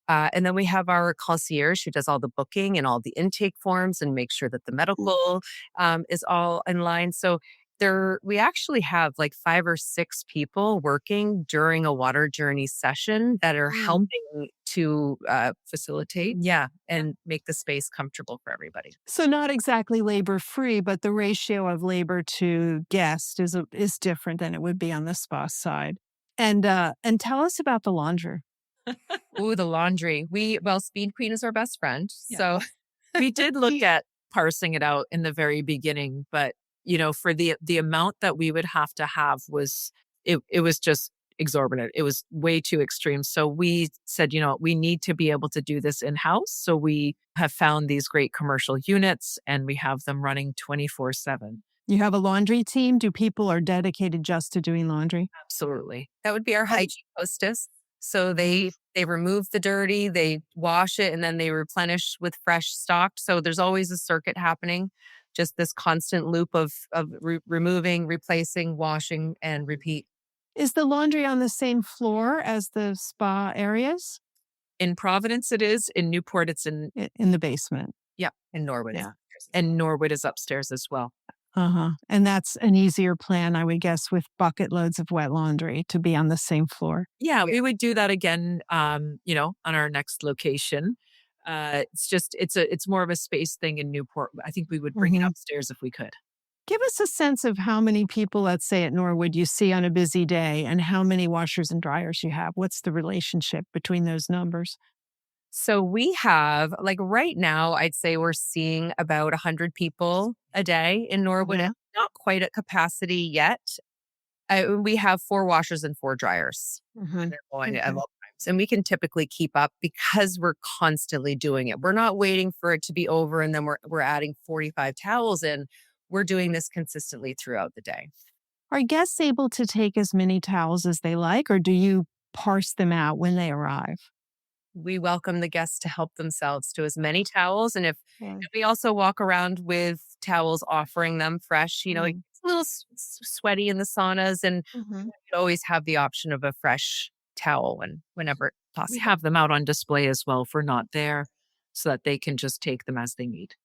And then we have our concierge who does all the booking and all the intake forms and make sure that the medical is all in line. So we actually have like 5 or 6 people working during a water journey session that are Mm. helping to facilitate, yeah, and make the space comfortable for everybody. So not exactly labor free, but the ratio of labor to guest is different than it would be on the spa side. And tell us about the laundry. Ooh, the laundry. Speed Queen is our best friend. Yeah. So We did look at parsing it out in the very beginning, but for the amount that we would have to have it was just exorbitant. It was way too extreme. So we said, we need to be able to do this in-house. So we have found these great commercial units and we have them running 24/7. You have a laundry team? Do people are dedicated just to doing laundry? absolutely. That would be our Oh, hygiene hostess. So they remove the dirty, they wash it, and then they replenish with fresh stock. So there's always a circuit happening, just this constant loop of removing, replacing, washing, and repeat. is the laundry on the same floor as the spa areas? In Providence, it is. In Newport, it's in, In the basement. Yeah, in Norwood. Yeah. and Norwood is upstairs as well. And that's an easier plan, I would guess, with bucket loads of wet laundry to be on the same floor. Yeah, Yeah. we would do that again, on our next location. It's more of a space thing in Newport. I think we would bring it Mhm. upstairs if we could. Give us a sense of how many people, let's say at Norwood, you see on a busy day and how many washers and dryers you have. What's the relationship between those numbers? So we have, like right now, I'd say we're seeing about 100 people a day in Norwood. Mhm. It's not quite at capacity yet. We have 4 washers and 4 dryers. And Mhm. they're going at Okay. all times. And we can typically keep up because we're constantly doing it. We're not waiting for it to be over and then we're adding 45 towels in. We're doing this consistently throughout the day. Are guests able to take as many towels as they like, or do you parse them out when they arrive? We welcome the guests to help themselves to as many towels. And Right. if we also walk around with towels, offering them fresh, Mm. it's a little sweaty in the saunas, and Mhm. we always have the option of a fresh towel whenever We possible. have them out on display as well if we're not there so that they can just take them as they need.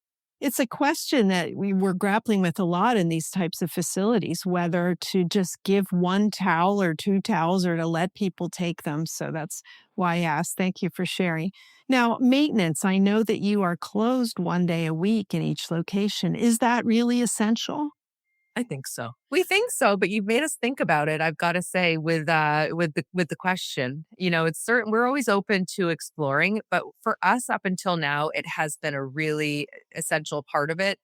It's a question that we were grappling with a lot in these types of facilities, whether to just give one towel or two towels or to let people take them. So that's why I asked. Thank you for sharing. Now, maintenance, I know that you are closed one day a week in each location. Is that really essential? I think so. We think so, but you've made us think about it. I've got to say, with the question, it's certain we're always open to exploring, but for us, up until now, it has been a really essential part of it.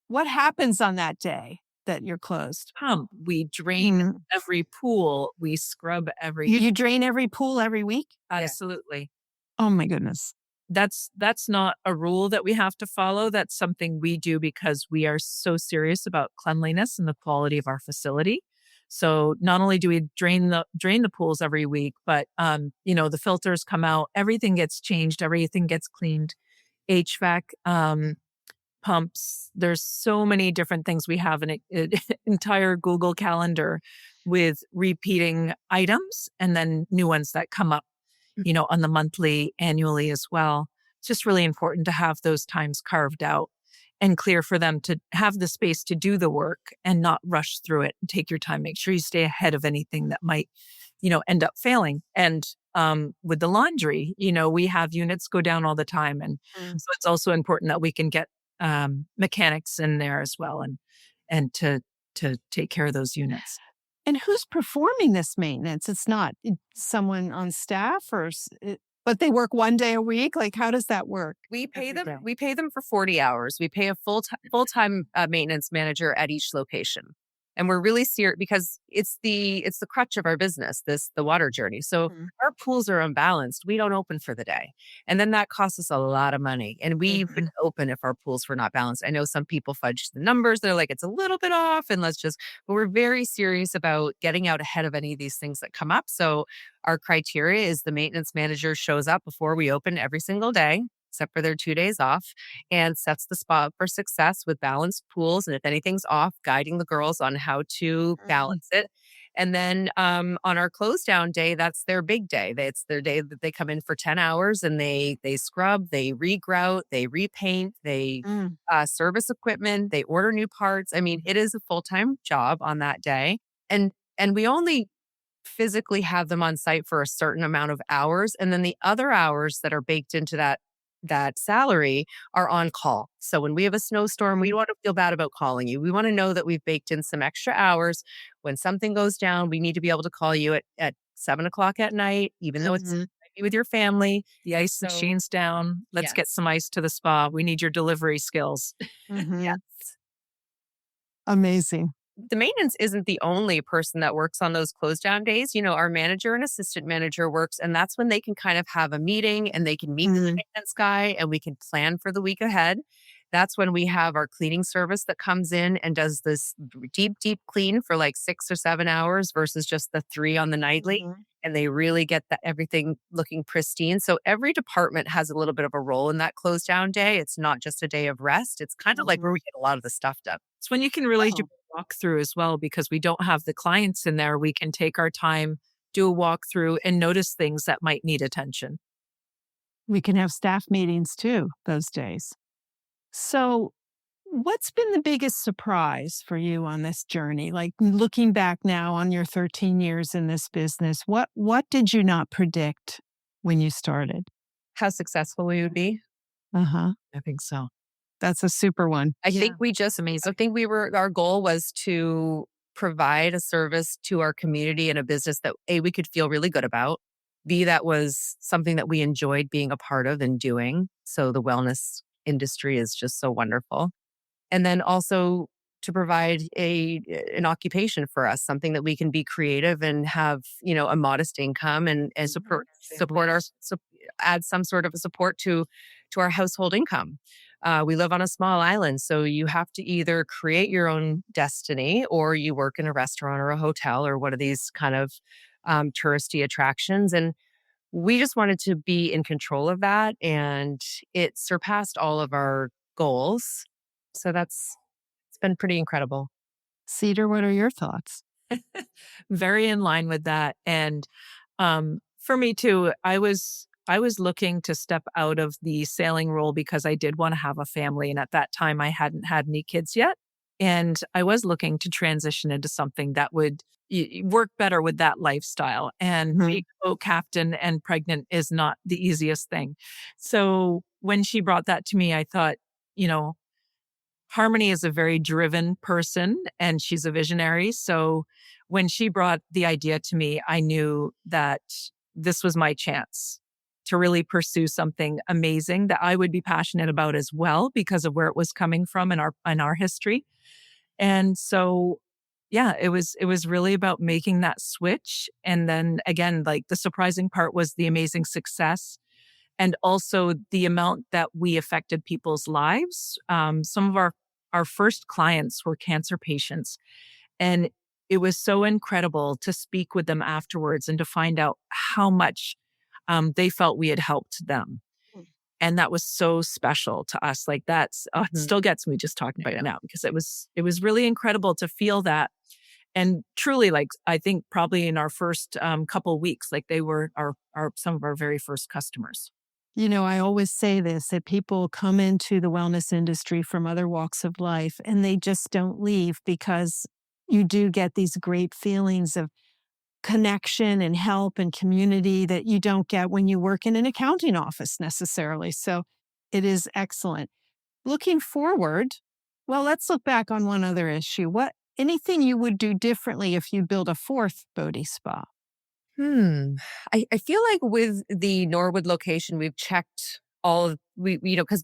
What happens on that day that you're closed? Pump, we drain Mm. every pool, we scrub every You drain every pool every week? Yeah. absolutely. Oh my goodness. That's not a rule that we have to follow. That's something we do because we are so serious about cleanliness and the quality of our facility. So not only do we drain the pools every week, but the filters come out, everything gets changed, everything gets cleaned. HVAC, pumps. There's so many different things. We have an entire Google Calendar with repeating items and then new ones that come up, on the monthly, annually as well. It's just really important to have those times carved out and clear for them to have the space to do the work and not rush through it and take your time. Make sure you stay ahead of anything that might, end up failing. And with the laundry, we have units go down all the time. And Mm. so it's also important that we can get mechanics in there as well and to take care of those units. And who's performing this maintenance? It's not someone on staff but they work one day a week? Like, how does that work? We pay Every them. day. We pay them for 40 hours. We pay a full time maintenance manager at each location, and we're really serious because it's the crutch of our business. The water journey. So Mhm. our pools are unbalanced. We don't open for the day, and then that costs us a lot of money. And we Mhm. would open if our pools were not balanced. I know some people fudge the numbers. They're like it's a little bit off, and let's just. But we're very serious about getting out ahead of any of these things that come up. So our criteria is the maintenance manager shows up before we open every single day, except for their 2 days off, and sets the spot for success with balanced pools. And if anything's off, guiding the girls on how to Mhm. balance it. And then on our close down day, that's their big day. It's their day that they come in for 10 hours and they scrub, they regrout, they repaint, they Mm. service equipment, they order new parts. I mean, it is a full-time job on that day. And we only physically have them on site for a certain amount of hours, and then the other hours that are baked into that salary are on call. So when we have a snowstorm, we don't want to feel bad about calling you. We want to know that we've baked in some extra hours. When something goes down, we need to be able to call you at 7 o'clock at night, even though it's Mhm. might be with your family. The ice So machine's down. Let's get yes, some ice to the spa. We need your delivery skills. Mhm. yes. Amazing. The maintenance isn't the only person that works on those close down days. Our manager and assistant manager works, and that's when they can kind of have a meeting and they can meet with the Mhm. maintenance guy and we can plan for the week ahead. That's when we have our cleaning service that comes in and does this deep, deep clean for like 6 or 7 hours versus just the 3 on the nightly. Mhm. And they really get everything looking pristine. So every department has a little bit of a role in that close down day. It's not just a day of rest. It's kind of like where Mhm. we get a lot of the stuff done. It's when you can really do Wow. a walkthrough as well because we don't have the clients in there. We can take our time, do a walkthrough, and notice things that might need attention. We can have staff meetings too those days. So, What's been the biggest surprise for you on this journey? Like looking back now on your 13 years in this business, what did you not predict when you started? How successful we would be. Uh-huh. I think so. That's a super one. I think Yeah. we just, I think our goal was to provide a service to our community in a business that A, we could feel really good about. B, that was something that we enjoyed being a part of and doing. So the wellness industry is just so wonderful. And then also to provide an occupation for us, something that we can be creative and have, a modest income and support add some sort of a support to our household income. We live on a small island, so you have to either create your own destiny or you work in a restaurant or a hotel or one of these kind of touristy attractions. And we just wanted to be in control of that, and it surpassed all of our goals. So it's been pretty incredible. Cedar, what are your thoughts? Very in line with that. And for me too, I was looking to step out of the sailing role because I did want to have a family. And at that time I hadn't had any kids yet. And I was looking to transition into something that would work better with that lifestyle. And Mhm. being a boat captain and pregnant is not the easiest thing. So when she brought that to me, I thought, you know, Harmony is a very driven person and she's a visionary. So when she brought the idea to me, I knew that this was my chance to really pursue something amazing that I would be passionate about as well because of where it was coming from in our history. And so yeah, it was really about making that switch. And then again, like the surprising part was the amazing success and also the amount that we affected people's lives. Some of our first clients were cancer patients, and it was so incredible to speak with them afterwards and to find out how much they felt we had helped them. And that was so special to us. Like that's it Mhm. still gets me just talking about it now because it was really incredible to feel that. And truly, like I think probably in our first couple weeks, like they were our some of our very first customers. I always say this that people come into the wellness industry from other walks of life and they just don't leave because you do get these great feelings of connection and help and community that you don't get when you work in an accounting office necessarily. So it is excellent. Looking forward, well, let's look back on one other issue. Anything you would do differently if you build a fourth Bodhi spa? Hmm. I feel like with the Norwood location, we've checked all of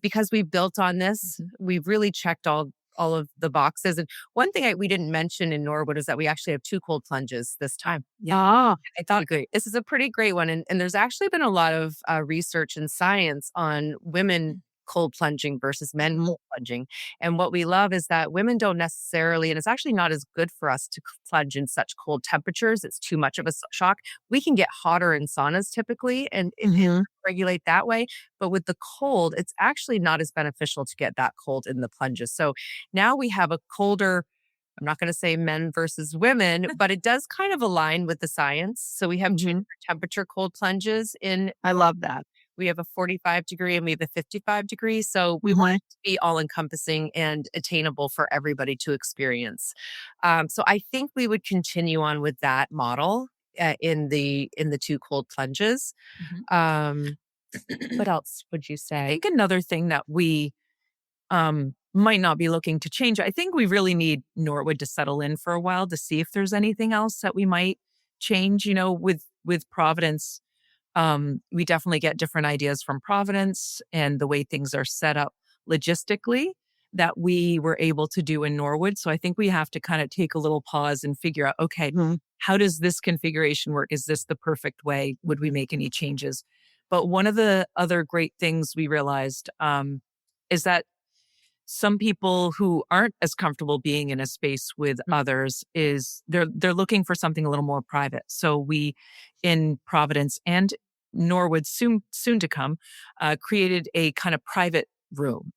because we've built on this, Mhm. we've really checked all of the boxes. And one thing we didn't mention in Norwood is that we actually have two cold plunges this time. Yeah. Ah, I thought great. This is a pretty great one. And there's actually been a lot of research and science on women cold plunging versus men mhm, cold plunging. And what we love is that women don't necessarily, and it's actually not as good for us to plunge in such cold temperatures. It's too much of a shock. We can get hotter in saunas typically and mhm. regulate that way. But with the cold, it's actually not as beneficial to get that cold in the plunges. So now we have a colder, I'm not going to say men versus women, but it does kind of align with the science. So we have two Mhm. different temperature cold plunges in. I love that. We have a 45-degree and we have a 55-degree. So we want Mhm. it to be all encompassing and attainable for everybody to experience. So I think we would continue on with that model in the two cold plunges. Mhm. Um, what else would you I say? think another thing that we might not be looking to change. I think we really need Norwood to settle in for a while to see if there's anything else that we might change. With Providence, we definitely get different ideas from Providence and the way things are set up logistically that we were able to do in Norwood. So I think we have to kind of take a little pause and figure out, okay, Mhm. how does this configuration work? Is this the perfect way? Would we make any changes? But one of the other great things we realized is that some people who aren't as comfortable being in a space with others is they're looking for something a little more private. So we in Providence and Norwood soon to come created a kind of private room.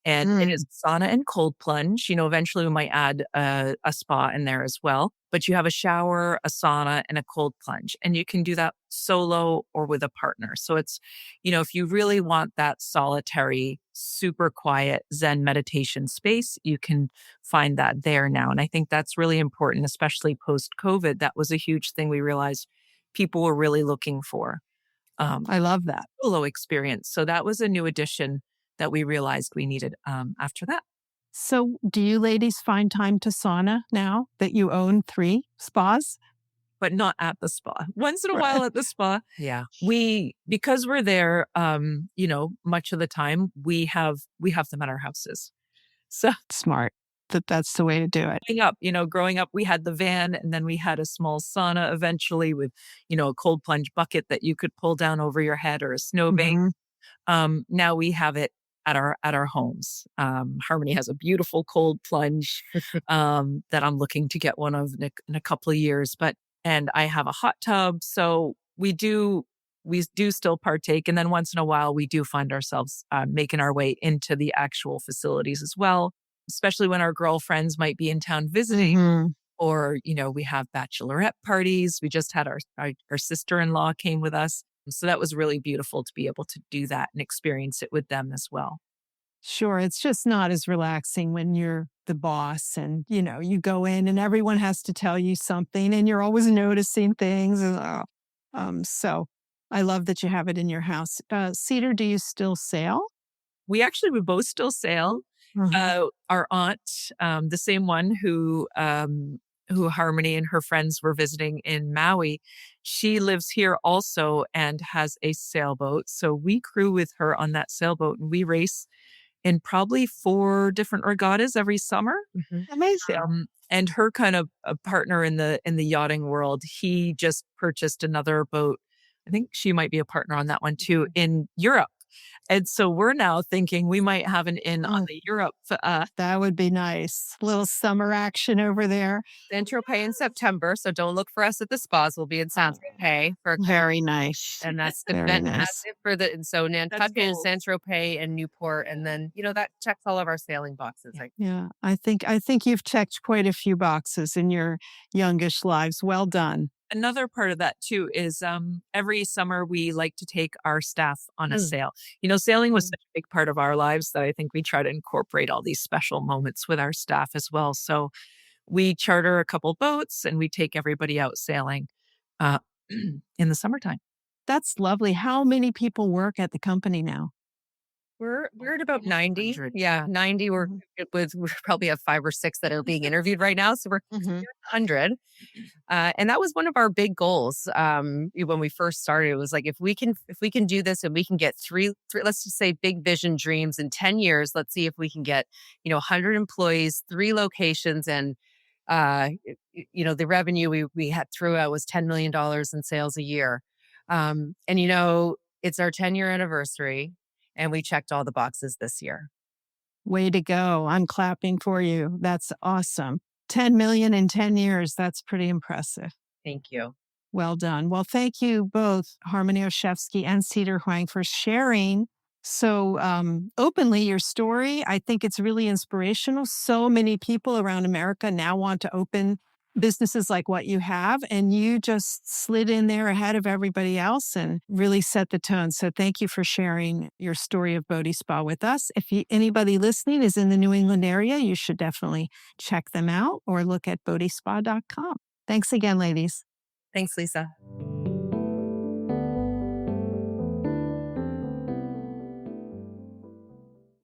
And it is Mm. sauna and cold plunge. Eventually we might add a spa in there as well. But you have a shower, a sauna, and a cold plunge. And you can do that solo or with a partner. So it's, if you really want that solitary super quiet Zen meditation space, you can find that there now. And I think that's really important, especially post COVID. That was a huge thing we realized people were really looking for. I love that. Solo experience. So that was a new addition that we realized we needed after that. So, do you ladies find time to sauna now that you own 3 spas? But not at the spa. Once in a Right. while at the spa. Yeah. Because we're there, much of the time we have them at our houses. So Smart. That's the way to do it. growing up, we had the van and then we had a small sauna eventually with, a cold plunge bucket that you could pull down over your head or a snowbank. Mhm. Now we have it at our homes. Harmony has a beautiful cold plunge that I'm looking to get one of in a couple of years. And I have a hot tub, so we do still partake. And then once in a while, we do find ourselves making our way into the actual facilities as well, especially when our girlfriends might be in town visiting. Mhm. Or, we have bachelorette parties. We just had our sister-in-law came with us. So that was really beautiful to be able to do that and experience it with them as well. Sure, it's just not as relaxing when you're the boss and, you go in and everyone has to tell you something and you're always noticing things. So I love that you have it in your house. Cedar, do you still sail? We both still sail. Mhm. Our aunt, the same one who Harmony and her friends were visiting in Maui, she lives here also and has a sailboat. So we crew with her on that sailboat and we race in probably 4 different regattas every summer. Mhm. Amazing. And her kind of a partner in the yachting world, he just purchased another boat. I think she might be a partner on that one too in Europe. And so we're now thinking we might have an in on Oh, the Europe. that would be nice. Little summer action over there. San-Tropez in September, so don't look for us at the spas. We'll be in San-Tropez for Very nice. and that's the Very nice. fantastic for the and so That's Nantucket and gold. San-Tropez and Newport, and then, that checks all of our sailing boxes, Yeah. like Yeah, I think you've checked quite a few boxes in your youngish lives. Well done. Another part of that too is every summer we like to take our staff on a Mm. sail. Sailing was such a big part of our lives that I think we try to incorporate all these special moments with our staff as well. So we charter a couple boats and we take everybody out sailing uh, in the summertime. That's lovely. How many people work at the company now? We're at about 90. 100. Yeah, 90. Mhm. We probably have 5 or 6 that are being interviewed right now, so we're Mhm. 100. And that was one of our big goals when we first started. It was like if we can do this and we can get three, let's just say big vision dreams in 10 years. Let's see if we can get 100 employees, 3 locations, and the revenue we had throughout was $10 million in sales a year. And it's our 10-year anniversary, and we checked all the boxes this year. Way to go. I'm clapping for you. That's awesome. 10 million in 10 years. That's pretty impressive. Thank you. Well done. Well, thank you both, Harmony Oschefski and Cedar Hwang, for sharing so openly your story. I think it's really inspirational. So many people around America now want to open businesses like what you have, and you just slid in there ahead of everybody else and really set the tone. So thank you for sharing your story of Bodhi Spa with us. If anybody listening is in the New England area, you should definitely check them out or look at bodhispa.com. Thanks again, ladies. Thanks, Lisa.